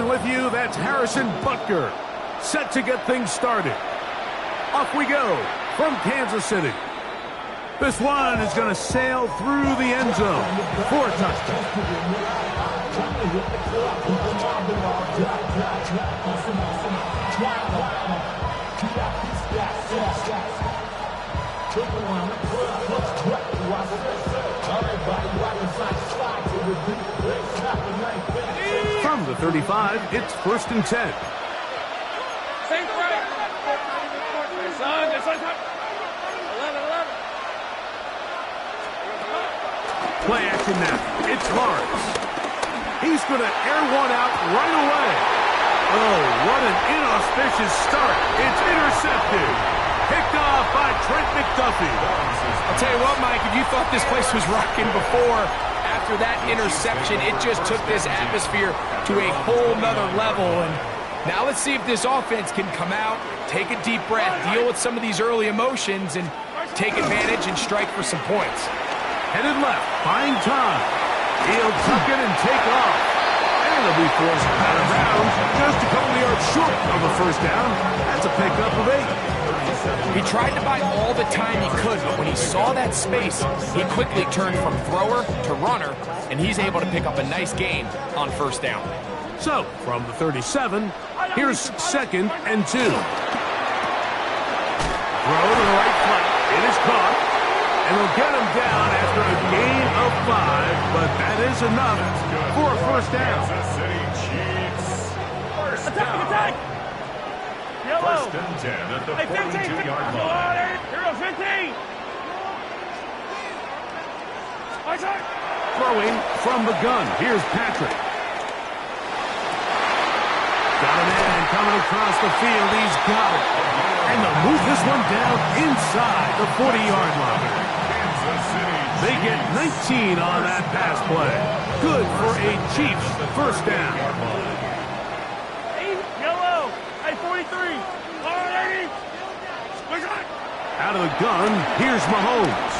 with you, that's Harrison Butker, set to get things started. Off we go from Kansas City. This one is going to sail through the end zone for a touchdown. From the 35, it's 1st and 10. Play action now. It's Lawrence. He's going to air one out right away. Oh, what an inauspicious start. It's intercepted. Picked off by Trent McDuffie. I'll tell you what, Mike, if you thought this place was rocking before, after that interception, it just took this atmosphere to a whole nother level. And now let's see if this offense can come out, take a deep breath, deal with some of these early emotions, and take advantage and strike for some points. Headed left, buying time. He'll tuck it and take off. And he'll be forced out of bounds just a couple of yards short of a first down. That's a pickup of 8. He tried to buy all the time he could, but when he saw that space, he quickly turned from thrower to runner, and he's able to pick up a nice gain on first down. So, from the 37, here's 2nd and 2. Throw to the right flat. It is caught. And they'll get him down after a gain of 5, but that is enough for a first down. Kansas City Chiefs. First down. Attack! Yellow. 1st and 10 at the 42-yard line. Here goes 15. Throwing from the gun. Here's Patrick. Got a man coming across the field. He's got it. And they'll move this one down inside the 40-yard line. They get 19 on that pass play. Good for a Chiefs first down. Yellow. Hey, 43. Out of the gun, here's Mahomes.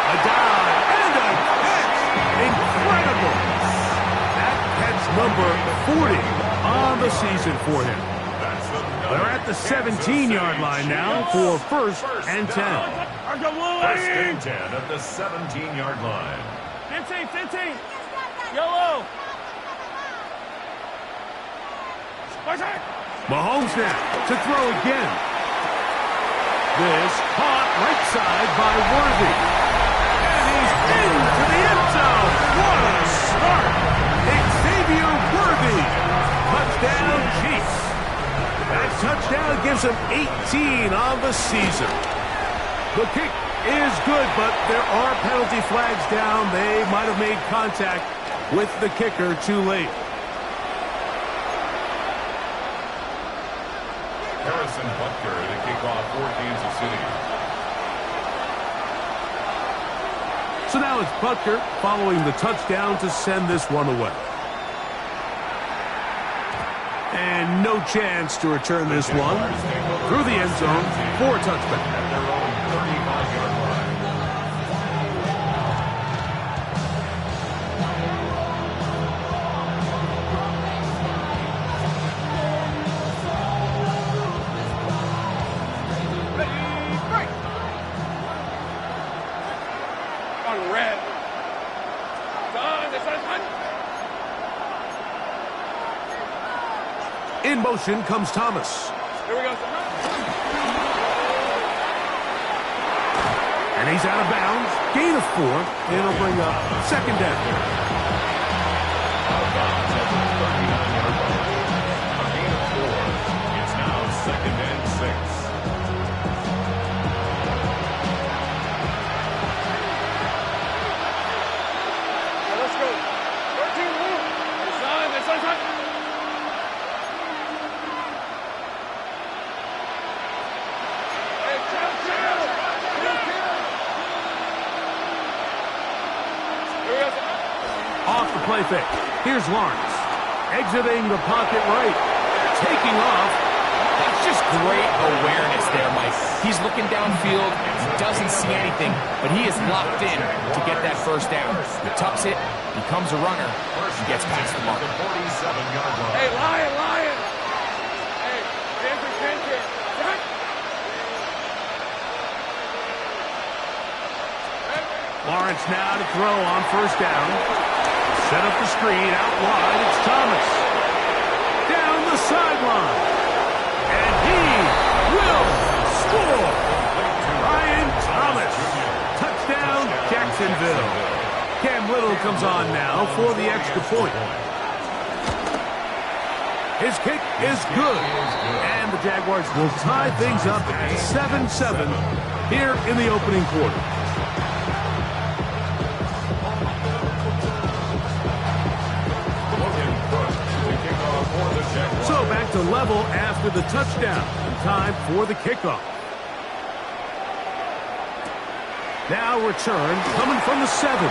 A dive and a catch. Incredible. That catch number 40 on the season for him. They're at the 17-yard line now for 1st and 10. 1st and 10 at the 17-yard line. 15. Yellow. Mahomes now to throw again. This caught right side by Worthy. And he's into the end zone. What a start. Xavier Worthy. Touchdown Chiefs. That touchdown gives him 18 on the season. The kick is good, but there are penalty flags down. They might have made contact with the kicker too late. Harrison Butker to kick off for Kansas City. So now it's Butker following the touchdown to send this one away. And no chance to return this one through the end zone for a touchback. At their own 35-yard line. On red. In motion comes Thomas. Here we go. And he's out of bounds. Gain of 4. And it'll bring up 2nd down. Out of bounds at the 39-yard line. A gain of 4. It's now 2nd and 6. Let's go. 13 move. It's on. Off the play fake. Here's Lawrence. Exiting the pocket right. Taking off. That's just great awareness there, Mike. He's looking downfield, doesn't see anything, but he is locked in to get that first down. He tucks it, becomes a runner, and gets past the mark. Hey, Lion! Hey, hands are Lawrence now to throw on first down. Set up the screen, out wide, it's Thomas. Down the sideline. And he will score. Ryan Thomas. Touchdown, Jacksonville. Cam Little comes on now for the extra point. His kick is good. And the Jaguars will tie things up at 7-7 here in the opening quarter. So back to level after the touchdown. Time for the kickoff. Now return coming from the 7.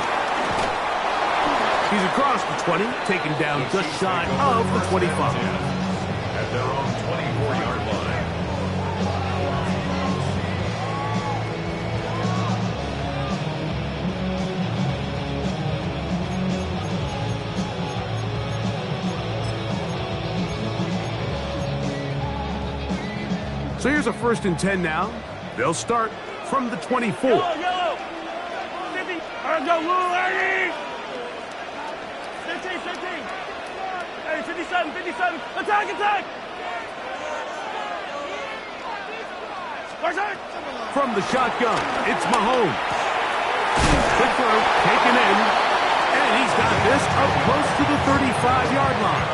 He's across the 20, taken down just shy of the 25. At their own 24-yard line. So here's a 1st and 10 now. They'll start from the 24. Yellow! 50! All right, go, Lou, 15! Hey, 57! Attack! From the shotgun, it's Mahomes. Quick throw, taken in, and he's got this up close to the 35-yard line.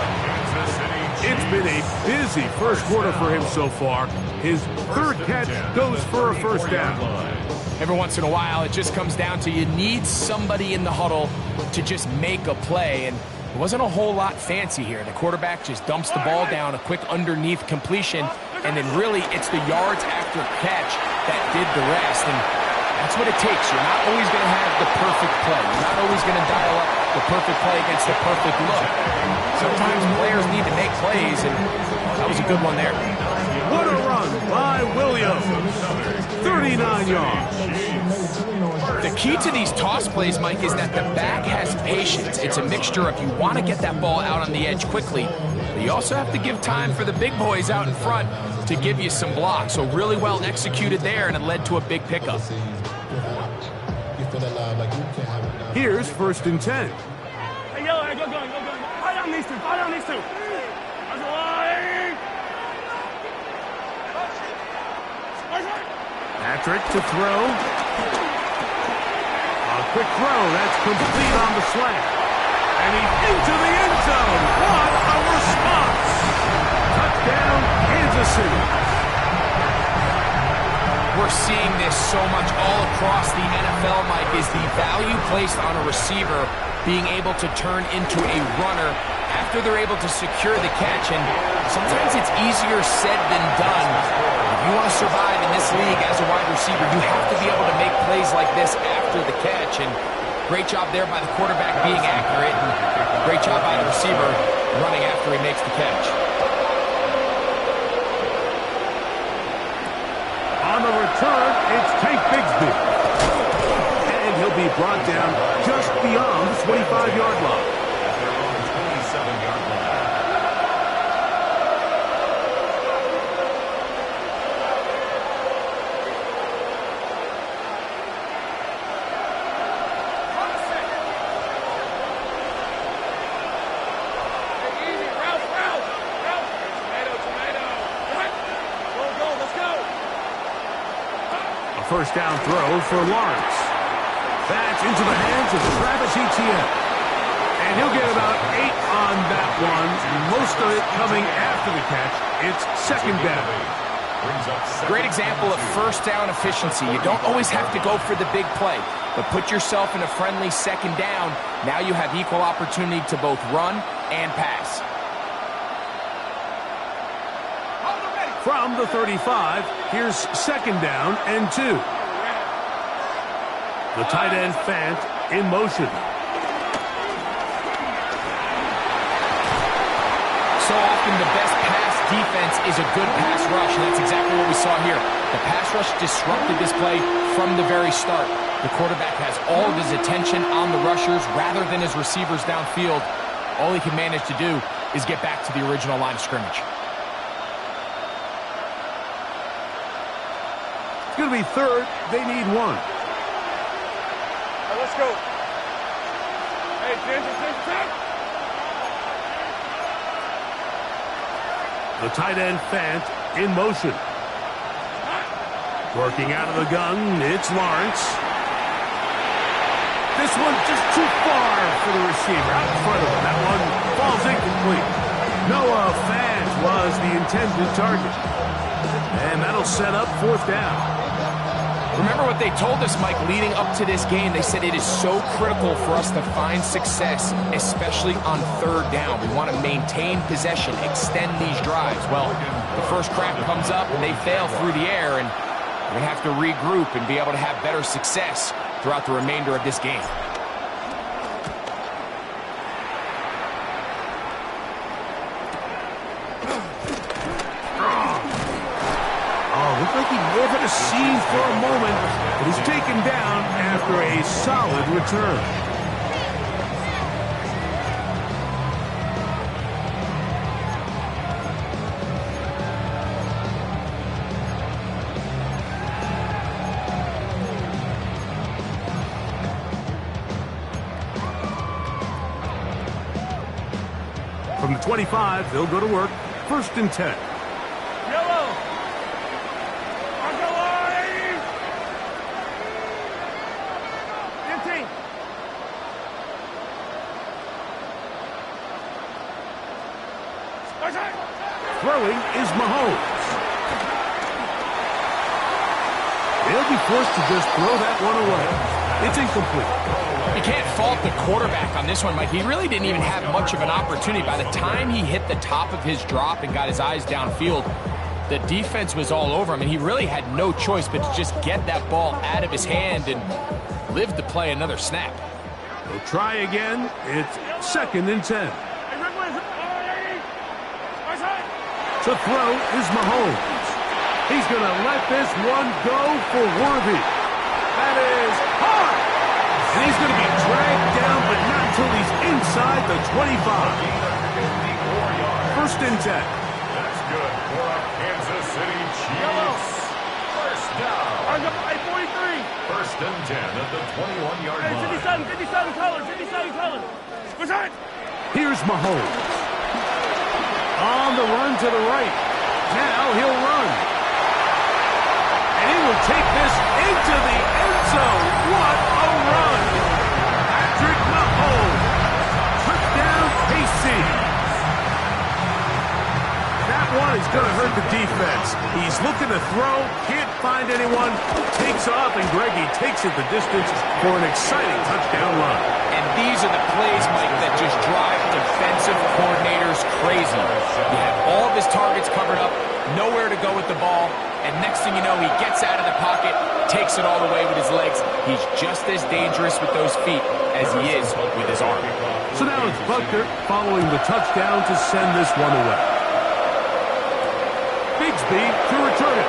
It's been a busy first quarter for him so far. His 3rd catch goes for a first down. Every once in a while, it just comes down to you need somebody in the huddle to just make a play, and it wasn't a whole lot fancy here. The quarterback just dumps the ball down, a quick underneath completion, and then really it's the yards after catch that did the rest, and that's what it takes. You're not always going to have the perfect play. You're not always going to dial up the perfect play against the perfect look. Sometimes players need to make plays, and that was a good one there. What a run by Williams. 39 yards. The key to these toss plays, Mike, is that the back has patience. It's a mixture of you want to get that ball out on the edge quickly, but you also have to give time for the big boys out in front to give you some blocks. So really well executed there, and it led to a big pickup. Here's 1st and 10. Hey, Yellow, hey, go. Fight on these two. That's a line. Patrick to throw. A quick throw. That's complete on the slant. And he's into the end zone. What a response. Touchdown, Kansas City. We're seeing this so much all across the NFL, Mike, is the value placed on a receiver being able to turn into a runner after they're able to secure the catch. And sometimes it's easier said than done. If you want to survive in this league as a wide receiver, you have to be able to make plays like this after the catch. And great job there by the quarterback being accurate. And great job by the receiver running after he makes the catch. On the return, it's Tank Bigsby. And he'll be brought down just beyond the 25-yard line. At their own 27-yard line. First down throw for Lawrence. That's into the hands of Travis Etienne. And he'll get about 8 on that one. Most of it coming after the catch. It's 2nd down. Great example of first down efficiency. You don't always have to go for the big play, but put yourself in a friendly 2nd down. Now you have equal opportunity to both run and pass. From the 35, here's 2nd down and 2. The tight end Fant in motion. So often the best pass defense is a good pass rush, and that's exactly what we saw here. The pass rush disrupted this play from the very start. The quarterback has all of his attention on the rushers rather than his receivers downfield. All he can manage to do is get back to the original line of scrimmage. It's going to be third. They need one. All right, let's go. Hey, Jagzzzzz. The tight end, Fant, in motion. Working out of the gun, it's Lawrence. This one just too far for the receiver, out in front of him. That one falls incomplete. Noah Fant was the intended target. And that'll set up fourth down. Remember what they told us, Mike, leading up to this game. They said it is so critical for us to find success, especially on third down. We want to maintain possession, extend these drives. Well, the first crack comes up and they fail through the air, and we're going to have to regroup and be able to have better success throughout the remainder of this game. Looked like he may have had a seam for a moment, but he's taken down after a solid return. From the 25, they'll go to work. 1st and 10. Yellow. 15. Throwing is Mahomes. They'll be forced to just throw that one away. It's incomplete. You can't fault the quarterback on this one, Mike. He really didn't even have much of an opportunity. By the time he hit the top of his drop and got his eyes downfield, the defense was all over him, and he really had no choice but to just get that ball out of his hand and live to play another snap. They'll try again. It's 2nd and 10. To throw is Mahomes. He's going to let this one go for Worthy. That is hard. And he's going to be dragged down, but not until he's inside the 25. 1st and 10. That's good for our Kansas City Chiefs. First down. 43. 1st and 10 at the 21-yard Hey, line. 57 color. What's that? Here's Mahomes. On the run to the right. Now he'll run. And he will take this into the end zone. What a run. Patrick Mahomes. Touchdown, KC. That one is going to hurt the defense. He's looking to throw, can't find anyone, takes off, and Greggy takes it the distance for an exciting touchdown run. And these are the plays, Mike, that just drive defensive coordinators crazy. You have all of his targets covered up, nowhere to go with the ball, and next thing you know, he gets out of the pocket, takes it all the way with his legs. He's just as dangerous with those feet as he is with his arm. So now it's Butker following the touchdown to send this one away. Bigsby to return it.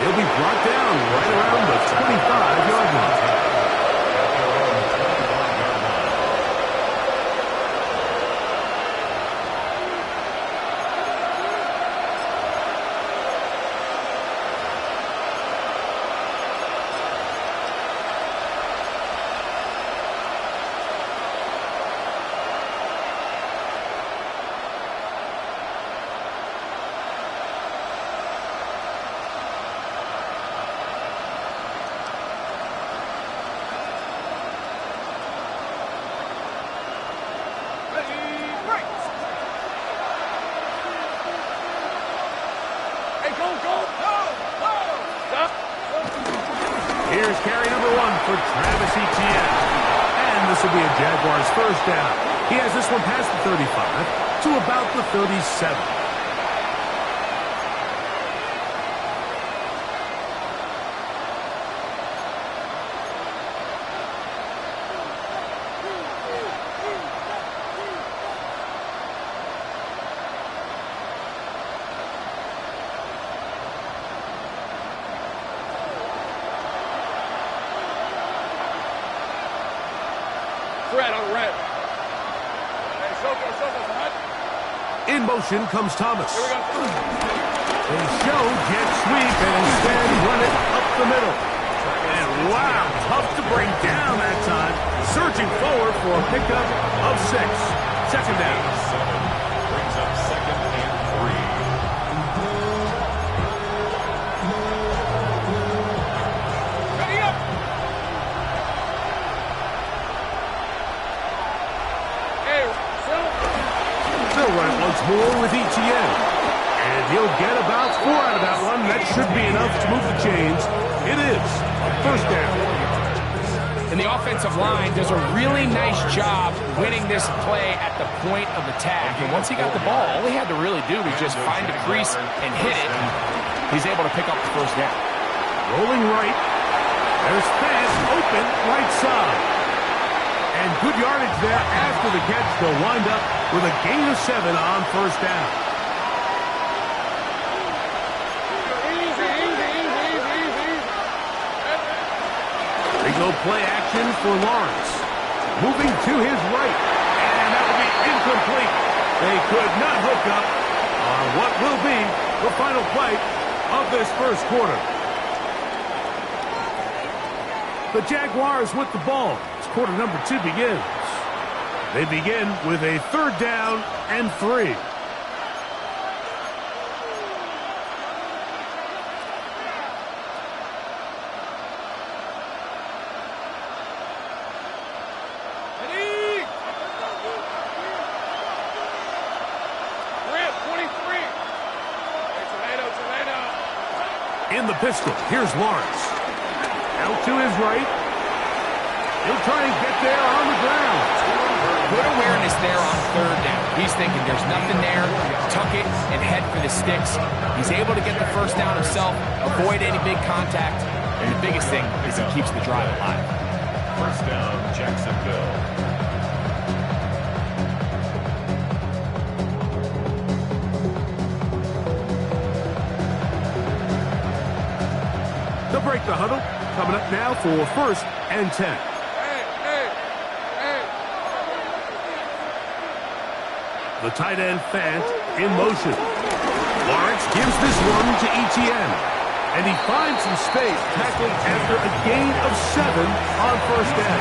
He'll be brought down right around the 25-yard line. Here's carry number 1 for Travis Etienne. And this will be a Jaguars first down. He has this one past the 35 to about the 37. In motion comes Thomas. They show jet sweep and instead run it up the middle. And wow, tough to bring down that time. Surging forward for a pickup of 6. Second down. 7 brings up second and 3. They'll run it once more with ETN. And he'll get about 4 out of that one. That should be enough to move the chains. It is first down. And the offensive line does a really nice job winning this play at the point of attack. And once he got the ball, all he had to really do was just find a crease and hit it. He's able to pick up the first down. Rolling right. There's Fant open right side. And good yardage there after the catch. They'll wind up with a gain of 7 on first down. They go play action for Lawrence. Moving to his right. And that will be incomplete. They could not hook up on what will be the final play of this first quarter. The Jaguars with the ball as quarter number 2 begins. They begin with a 3rd down and 3. In the pistol, here's Lawrence. Out to his right. He'll try and get there on the ground. Good awareness there on 3rd down. He's thinking there's nothing there. Tuck it and head for the sticks. He's able to get the first down himself, avoid any big contact, and the biggest thing is he keeps the drive alive. First down, Jacksonville. They'll break the huddle. Coming up now for 1st and 10. The tight end Fant in motion. Lawrence gives this one to ETN. And he finds some space tackling after a gain of 7 on first down.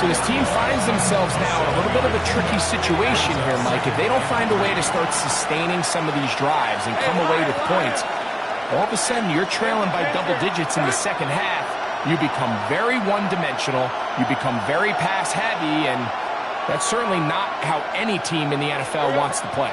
So this team finds themselves now in a little bit of a tricky situation here, Mike. If they don't find a way to start sustaining some of these drives and come away with points, all of a sudden you're trailing by double digits in the second half. You become very one-dimensional. You become very pass-heavy, and that's certainly not how any team in the NFL wants to play.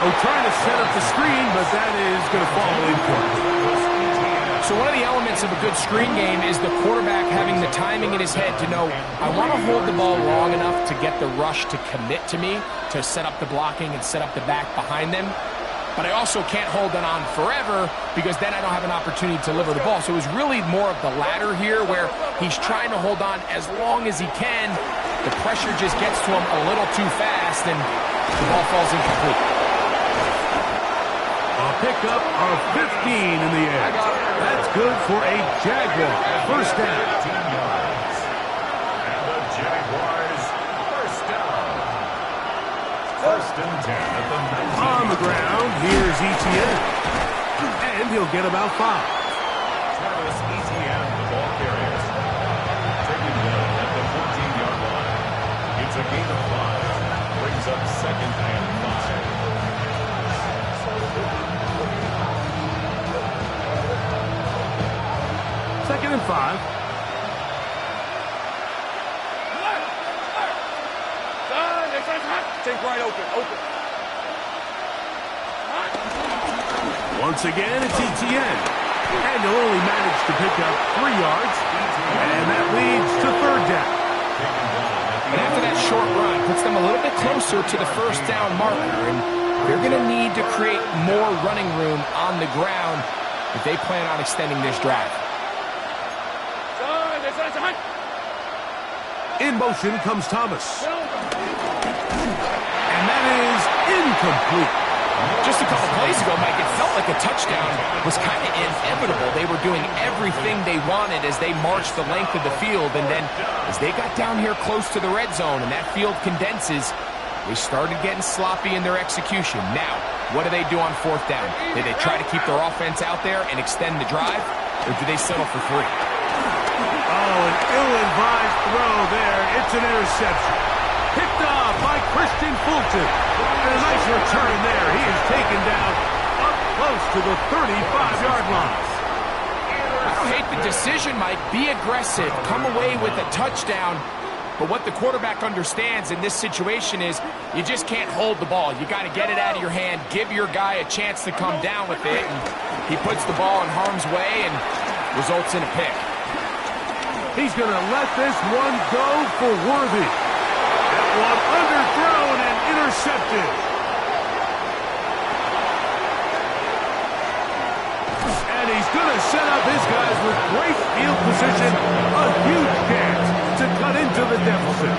Oh, trying to set up the screen, but that is going to fall incompleted. So one of the elements of a good screen game is the quarterback having the timing in his head to know, I want to hold the ball long enough to get the rush to commit to me, to set up the blocking and set up the back behind them. But I also can't hold it on forever because then I don't have an opportunity to deliver the ball. So it was really more of the latter here where he's trying to hold on as long as he can. The pressure just gets to him a little too fast and the ball falls incomplete. A pickup of 15 in the air. That's good for a Jaguar. First down. 15 yards. And the Jaguars first down. 1st and 10 at the 19. On the ground, here's ETN. And he'll get about 5. Travis ETN, the ball carriers. Taking down at the 14-yard line. It's a gain of 5. Brings up 2nd and 5. Second and 5. Take right open. Once again, it's ETN. And he'll only manage to pick up 3 yards. And that leads to 3rd down. And after that short run, puts them a little bit closer to the first down marker. And they're going to need to create more running room on the ground if they plan on extending this drive. In motion comes Thomas. And that is incomplete. Just a couple plays ago, Mike, it felt like a touchdown was kind of inevitable. They were doing everything they wanted as they marched the length of the field, and then as they got down here close to the red zone and that field condenses, they started getting sloppy in their execution. Now, what do they do on fourth down? Do they try to keep their offense out there and extend the drive, or do they settle for 3? Oh, an ill-advised throw there. It's an interception. Picked off by Christian Fulton. And a nice return there. He is taken down up close to the 35-yard line. I don't hate the decision, Mike. Be aggressive. Come away with a touchdown. But what the quarterback understands in this situation is you just can't hold the ball. You got to get it out of your hand, give your guy a chance to come down with it, and he puts the ball in harm's way and results in a pick. He's going to let this one go for Worthy. That one underthrown and intercepted. And he's going to set up his guys with great field position. A huge chance to cut into the deficit.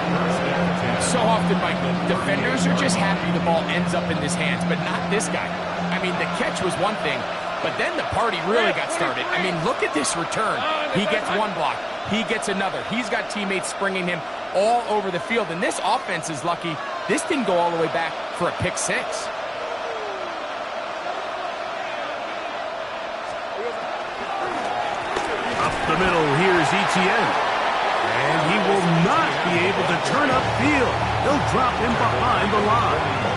So often, Mike, defenders are just happy the ball ends up in his hands, but not this guy. I mean, the catch was one thing, but then the party really got started. I mean, look at this return. He gets one block. He gets another. He's got teammates springing him all over the field, and this offense is lucky. This didn't go all the way back for a pick 6. Up the middle, here's Etienne. And he will not be able to turn upfield. They'll drop him behind the line.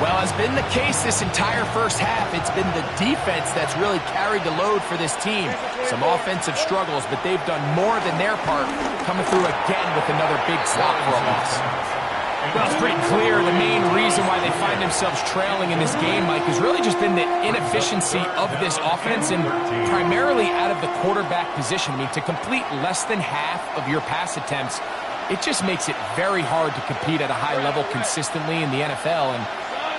Well, as been the case this entire first half, it's been the defense that's really carried the load for this team. Some offensive struggles, but they've done more than their part, coming through again with another big stop for a loss. Well, it's pretty clear the main reason why they find themselves trailing in this game, Mike, has really just been the inefficiency of this offense and primarily out of the quarterback position. I mean, to complete less than half of your pass attempts, it just makes it very hard to compete at a high level consistently in the NFL. And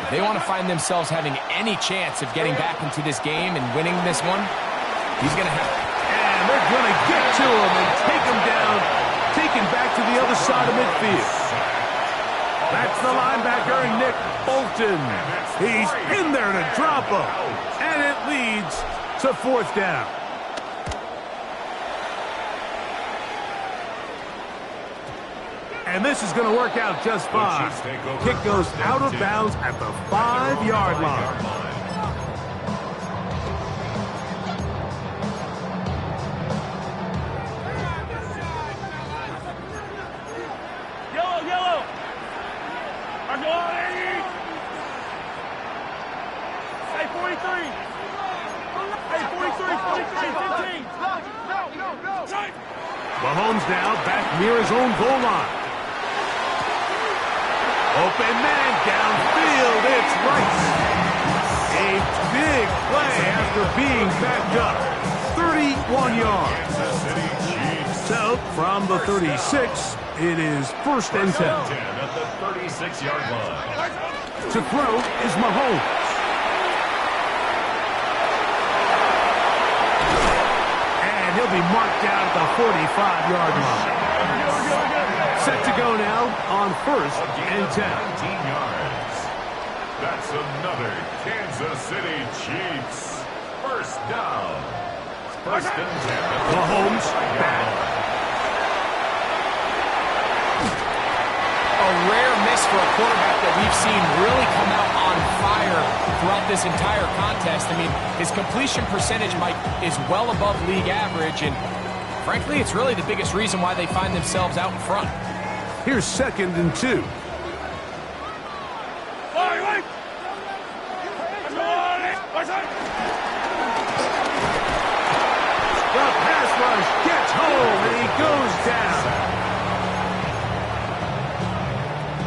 if they want to find themselves having any chance of getting back into this game and winning this one, he's going to have to. And they're going to get to him and take him down, take him back to the other side of midfield. That's the linebacker, Nick Bolton. He's in there to drop him. And it leads to fourth down. And this is going to work out just fine. Kick goes out of bounds at the 5-yard line. Mahomes now back near his own goal line. Open man downfield, it's Rice. A big play after being backed up. 31 yards. So, from the 36, it is 1st and 10. At the 36-yard line. To throw is Mahomes. And he'll be marked down at the 45-yard line. Set to go now on 1st and 10. 19 yards. That's another Kansas City Chiefs. First down. 1st and 10. Mahomes back. A rare miss for a quarterback that we've seen really come out on fire throughout this entire contest. I mean, his completion percentage, Mike, is well above league average, and frankly, it's really the biggest reason why they find themselves out in front. Here's 2nd and 2. The pass rush gets home, and he goes down.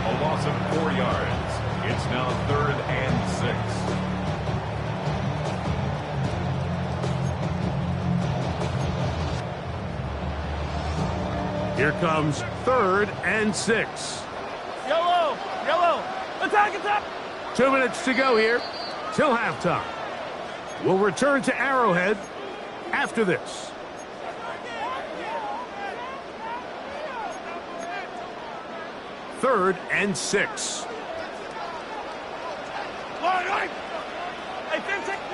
A loss of 4 yards. It's now 3rd and 6. Here comes 3rd and 6. Yellow! Yellow! Attack! Attack! 2 minutes to go here till halftime. We'll return to Arrowhead after this. Third and 6.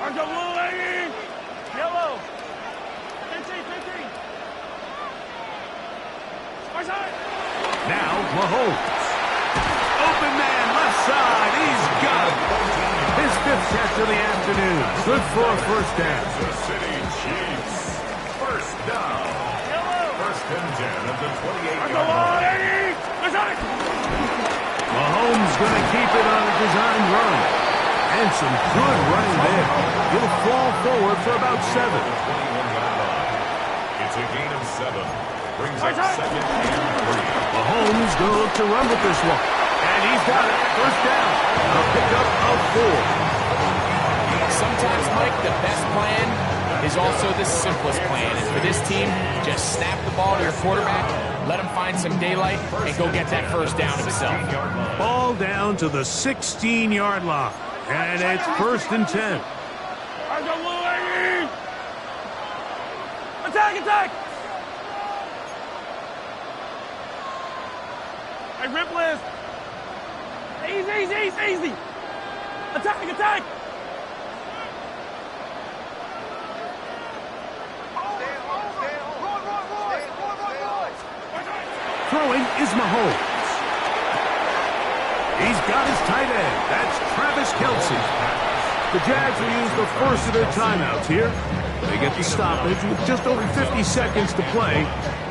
Orange and blue, lady. Yellow. 15, 15. Far side. Now Mahomes. Open man, left side. He's got it. His 5th catch of the afternoon. Good for a first down. The City Chiefs. First down. First and 10 at the 28-yard line. Mahomes going to keep it on a design run. And some good running there. He'll fall forward for about 7. It's a gain of 7. Brings up second and 3. Mahomes going to look to run with this one. And he's got it. First down. A pickup of 4. Sometimes, Mike, the best plan is also the simplest plan. And for this team, just snap the ball to your quarterback, let him find some daylight, and go get that first down himself. Ball down to the 16-yard line. And it's first and 10. Attack, attack! Hey, rip list. Easy, easy, easy, easy. Attack, attack! Throwing is Mahomes. He's got his tight end. That's Travis Kelce. The Jags will use the first of their timeouts here. They get the stoppage with just over 50 seconds to play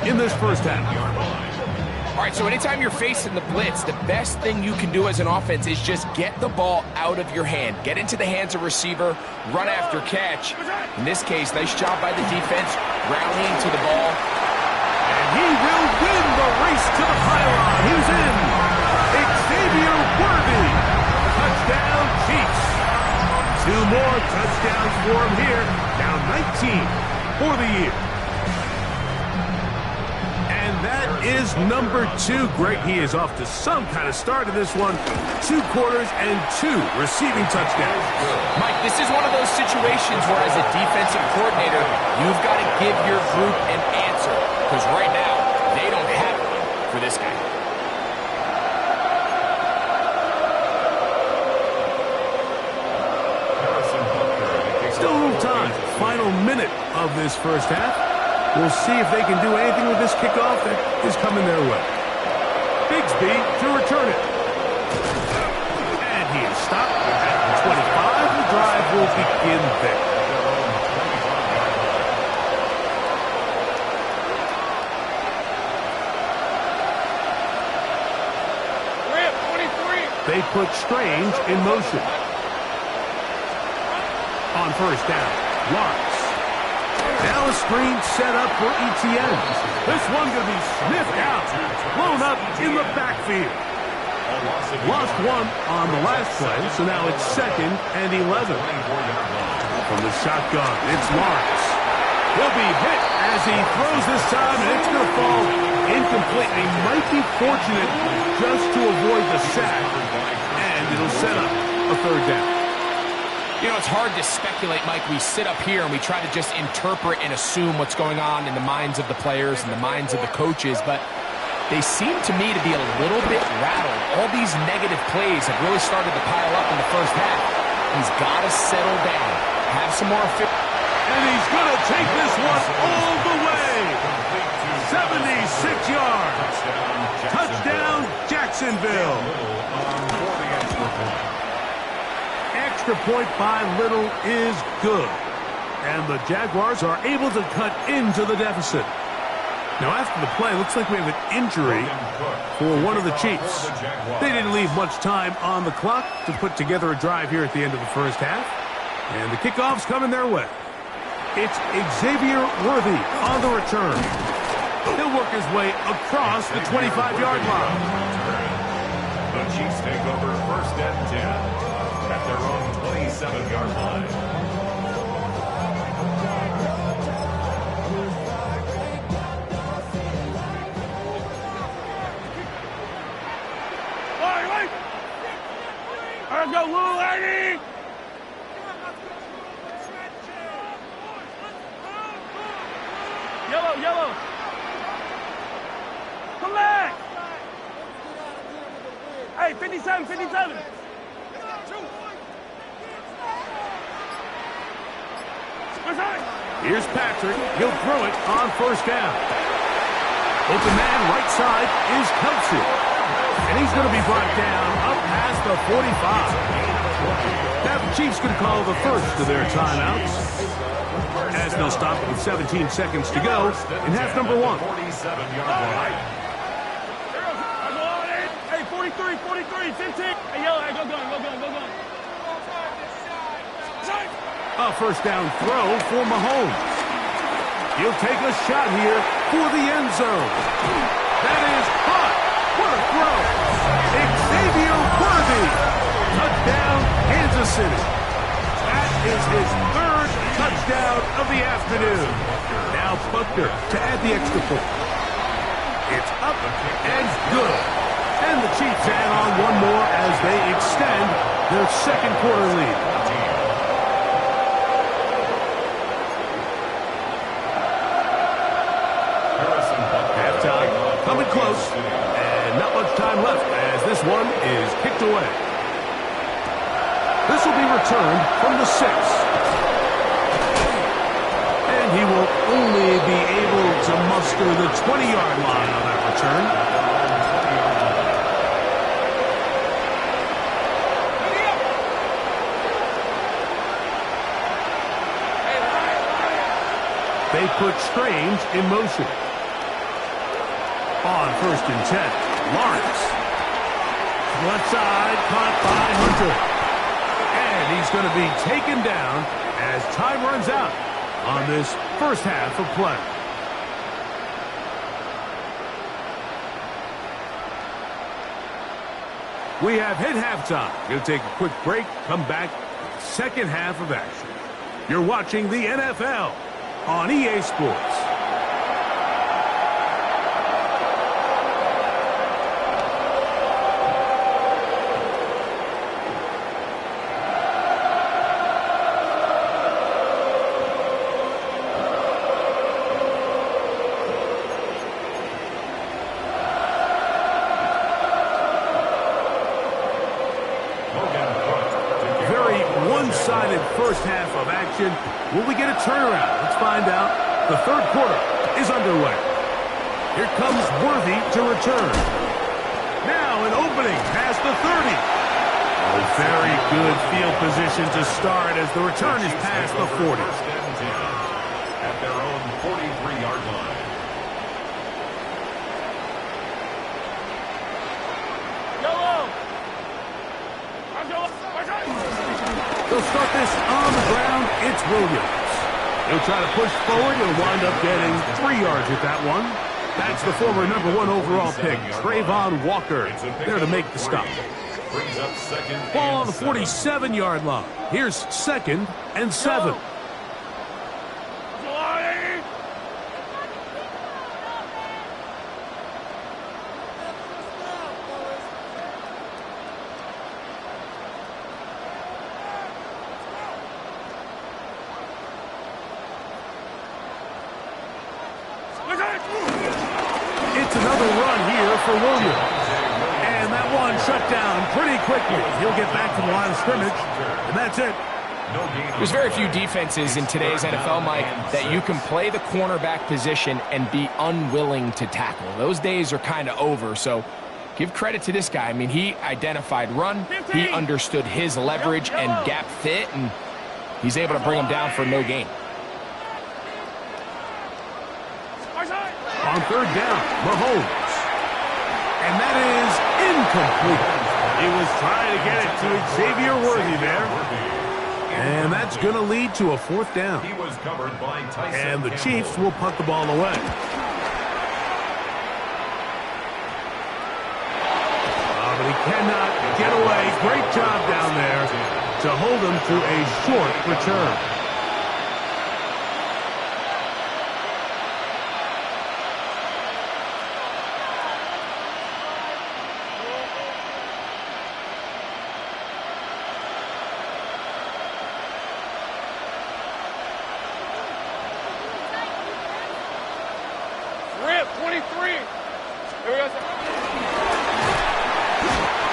in this first half. All right, so anytime you're facing the blitz, the best thing you can do as an offense is just get the ball out of your hand. Get into the hands of receiver, run after catch. In this case, nice job by the defense, rallying to the ball. And he will win the race to the pylon. He's in. Xavier Worthy. Touchdown, Chiefs. 2 more touchdowns for him here. Now 19 for the year. And that is number 2. Greg, he is off to some kind of start in this one. 2 quarters and 2 receiving touchdowns. Mike, this is one of those situations where as a defensive coordinator, you've got to give your group an answer. Because right now, they don't have one for this guy. Still a little time. Final minute of this first half. We'll see if they can do anything with this kickoff that is coming their way. Bigsby to return it. And he is stopped at the 25. The drive will begin there. They put Strange in motion. On first down, Lawrence. Now a screen set up for Etienne. This one going to be sniffed out. Blown up in the backfield. Lost 1 on the last play, so now it's 2nd and 11. From the shotgun, it's Lawrence. He'll be hit as he throws this time, and it's going to fall incomplete. He might be fortunate just to avoid the sack, and it'll set up a 3rd down. You know, it's hard to speculate, Mike. We sit up here and we try to just interpret and assume what's going on in the minds of the players and the minds of the coaches, but they seem to me to be a little bit rattled. All these negative plays have really started to pile up in the first half. He's got to settle down, have some more efficiency. And he's going to take this one all the way. 76 yards. Touchdown, Jacksonville. Extra point by Little is good. And the Jaguars are able to cut into the deficit. Now, after the play, looks like we have an injury for one of the Chiefs. They didn't leave much time on the clock to put together a drive here at the end of the first half. And the kickoff's coming their way. It's Xavier Worthy on the return. He'll work his way across the 25-yard line. The Chiefs take over first and 10 at their own 27-yard line. Let's go, little lady! Yellow, yellow! Come back! Hey, 57, 57! Here's Patrick. He'll throw it on first down. Open man right side is Kelsey. And he's going to be brought down up past the 45. Now the Chiefs can call the first of their timeouts, as they'll stop it with 17 seconds to go in half number 1. 47-yard line. Hey, 43, 43, 15. Hey, yellow, hey, go gun. A first down throw for Mahomes. He'll take a shot here for the end zone. That is hot. What a throw. Xavier Worthy. Touchdown, Kansas City. That is his third touchdown of the afternoon. Now Buckner to add the extra point. It's up and good. And the Chiefs add on one more as they extend their second quarter lead. Coming close, and not much time left as this one is kicked away. This will be returned from the 6. And he will only be able to muster the 20-yard line on that return. They put Strange in motion. On first and 10, Lawrence. Left side, caught by Hunter. And he's going to be taken down as time runs out on this first half of play. We have hit halftime. We'll take a quick break, come back, second half of action. You're watching the NFL on EA Sports. First half of action. Will we get a turnaround? Let's find out. The third quarter is underway. Here comes Worthy to return. Now an opening past the 30. A very good field position to start as the return is past the 40. First and 10 at their own 43-yard line. They'll start this on the ground. It's Williams. He'll try to push forward. He'll wind up getting 3 yards at that one. That's the former number 1 overall pick, Trayvon Walker, there to make the stop. Ball on the 47-yard line. Here's second and 7. It's another run here for Williams. And that one shut down pretty quickly. He'll get back to the line of scrimmage, and that's it. There's very few defenses in today's NFL, Mike, that you can play the cornerback position and be unwilling to tackle. Those days are kind of over, so give credit to this guy. I mean, he identified run, he understood his leverage and gap fit, and he's able to bring him down for no gain. On third down, Mahomes. And that is incomplete. He was trying to get it to Xavier Worthy there. And that's going to lead to a fourth down. He was covered by Tyson And the Campbell. Chiefs will punt the ball away. But he cannot get away. Great job down there to hold him to a short return. Rip, 23. Here we go.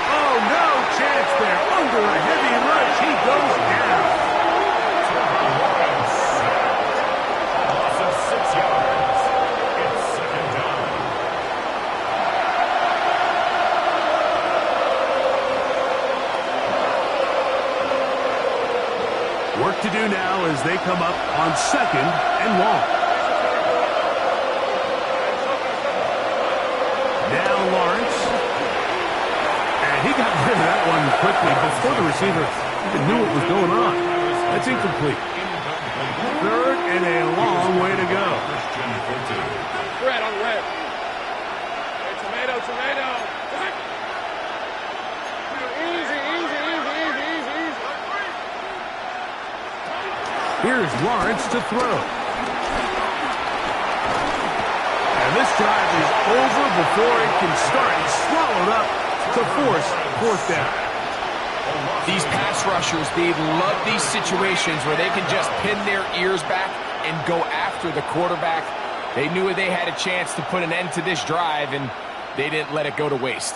Oh, no chance there. Under a heavy rush, he goes down. Work to do now as they come up on 2nd and long. Now Lawrence. And he got rid of that one quickly before the receiver even knew what was going on. That's incomplete. 3rd and a long way to go. Red on red. Hey, tomato, tomato. Easy, easy, easy, easy, easy, easy. Here's Lawrence to throw. And this drive is over before it can start. He's swallowed up to force 4th down. These pass rushers, they love these situations where they can just pin their ears back and go after the quarterback. They knew they had a chance to put an end to this drive, and they didn't let it go to waste.